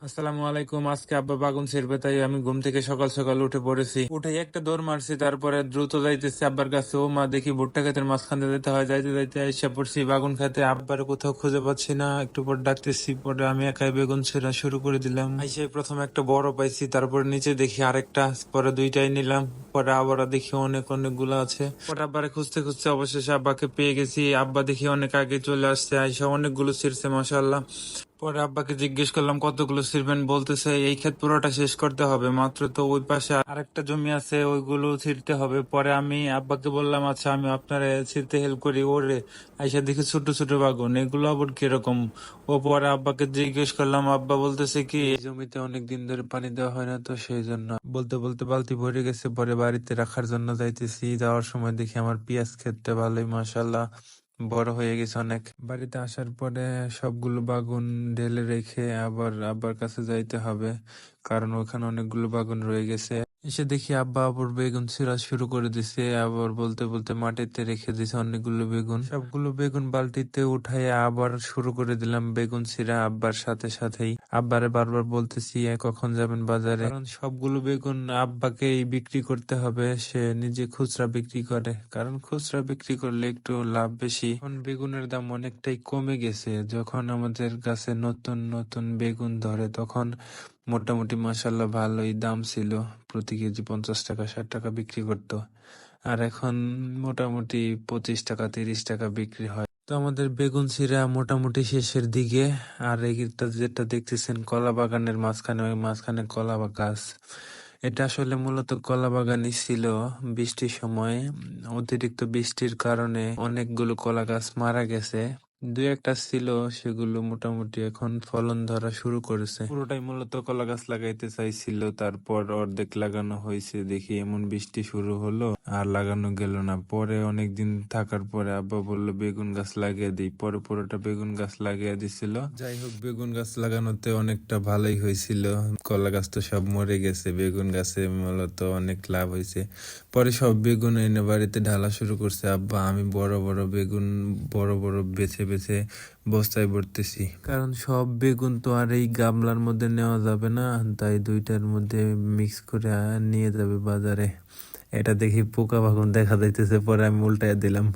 আসসালামু আলাইকুম। আজকে আব্বা বাগুন ছিড়বে, তাই আমি ঘুম থেকে সকাল সকাল উঠে পড়েছি। উঠে একটা দৌড় মারছি, তারপরে দ্রুত যাইতেছি আব্বার কাছে। ও মা, দেখি ভুট্টা ক্ষেতের মাঝখান দিয়ে যেতে হয়। যাইতে যাইতে এসে পড়ছি বাগুন খেতে। আব্বার কোথাও খুঁজে পাচ্ছি না, একটু পর ডাকতেছি, পরে আমি একাই বেগুন ছিঁড়া শুরু করে দিলাম। আইসে প্রথমে একটা বড় পাইছি, তারপরে নিচে দেখি আরেকটা, পরে দুইটাই নিলাম। পরে আবার দেখি অনেকগুলো আছে। পরে আব্বারে খুঁজতে খুঁজতে অবশেষে আব্বাকে পেয়ে গেছি। আব্বা দেখি অনেক আগে চলে আসছে, আইসা অনেকগুলো ছিঁড়ছে মাশাআল্লাহ। পরে আব্বাকে জিজ্ঞেস করলাম কতগুলো ছিড়বেন, বলতেছে এই ক্ষেত পুরোটা শেষ করতে হবে, মাত্র তো ওই পাশে আরেকটা জমি আছে, ওইগুলো ছিঁড়তে হবে। পরে আমি আব্বাকে বললাম আচ্ছা আমি আপনার ছিঁড়তে হেল্প করি। ওরে আইসা দেখি ছোট ছোট বাগুন, এগুলো আবার কিরকম। ও পরে আব্বাকে জিজ্ঞেস করলাম, আব্বা বলতেছে কি এই জমিতে অনেক দিন ধরে পানি দেওয়া হয় না, তো সেই জন্য। বলতে বলতে বালতি ভরে গেছে, পরে বাড়িতে রাখার জন্য যাইতেছি। যাওয়ার সময় দেখি আমার পেঁয়াজ ক্ষেতটা ভালোই মাশাল্লাহ বড় হয়ে গেছে অনেক। বাড়িতে আসার পরে সবগুলো বাগুন ঢেলে রেখে আবার আব্বার কাছে যাইতে হবে, কারণ ওখানে অনেকগুলো বাগুন রয়ে গেছে। এসে দেখি আব্বা আবার বেগুন ছিঁড়া শুরু করে দিছে, আবার বলতে বলতে মাটিতে রেখে দিছে অনেকগুলো বেগুন। সবগুলো বেগুন বালতিতে উঠাই আবার শুরু করে দিলাম বেগুন ছিঁড়া আব্বার সাথে সাথেই। আব্বারে বারবার বলতেছি কখন যাবেন বাজারে, কারণ সবগুলো বেগুন আব্বাকেই বিক্রি করতে হবে। সে নিজে খুচরা বিক্রি করে, কারণ খুচরা বিক্রি করলে একটু লাভ বেশি। এখন বেগুনের দাম অনেকটাই কমে গেছে। যখন আমাদের কাছে নতুন নতুন বেগুন ধরে তখন মোটামুটি মাসাল্লাহ ভালোই দাম ছিল, প্রতি কেজি 50 টাকা 60 টাকা বিক্রি করতো। আর এখন মোটামুটি 25 টাকা 30 টাকা বিক্রি হয়। তো আমাদের বেগুন ছিঁড়া মোটামুটি শেষের দিকে। আর এইটা যেটা দেখতেছেন কলা বাগানের মাঝখানে, ওই মাঝখানে কলা গাছ। এটা আসলে মূলত কলা বাগানই ছিল। বৃষ্টির সময় অতিরিক্ত বৃষ্টির কারণে অনেকগুলো কলা গাছ মারা গেছে। দুই একটা ছিল, সেগুলো মোটামুটি এখন ফলন ধরা শুরু করেছে। পুরোটাই মূলত কলা গাছ লাগাইতে চাইছিল, তারপর অর্ধেক লাগানো হয়েছে। দেখি এমন বৃষ্টি শুরু হলো, আর লাগানো গেল না। পরে অনেকদিন থাকার পরে আব্বা বললো বেগুন গাছ লাগিয়ে দিই, পরে পুরোটা বেগুন গাছ লাগিয়ে দিছিল। যাই হোক, বেগুন গাছ লাগানোতে অনেকটা ভালোই হয়েছিল। কলা গাছ তো সব মরে গেছে, বেগুন গাছে মূলত অনেক লাভ হয়েছে। পরে সব বেগুন এনে বাড়িতে ঢালা শুরু করছে আব্বা। আমি বড় বড় বেগুন বড় বড় বেছে বেছে বস্তায় ভরতেছি, কারণ সব বেগুন তো আর এই গামলার মধ্যে নেওয়া যাবে না, তাই দুইটার মধ্যে মিক্স করে নিয়ে যাবে বাজারে। এটা দেখি পোকা বাগুন দেখা যাইতেছে, পরে আমি উল্টায় দিলাম।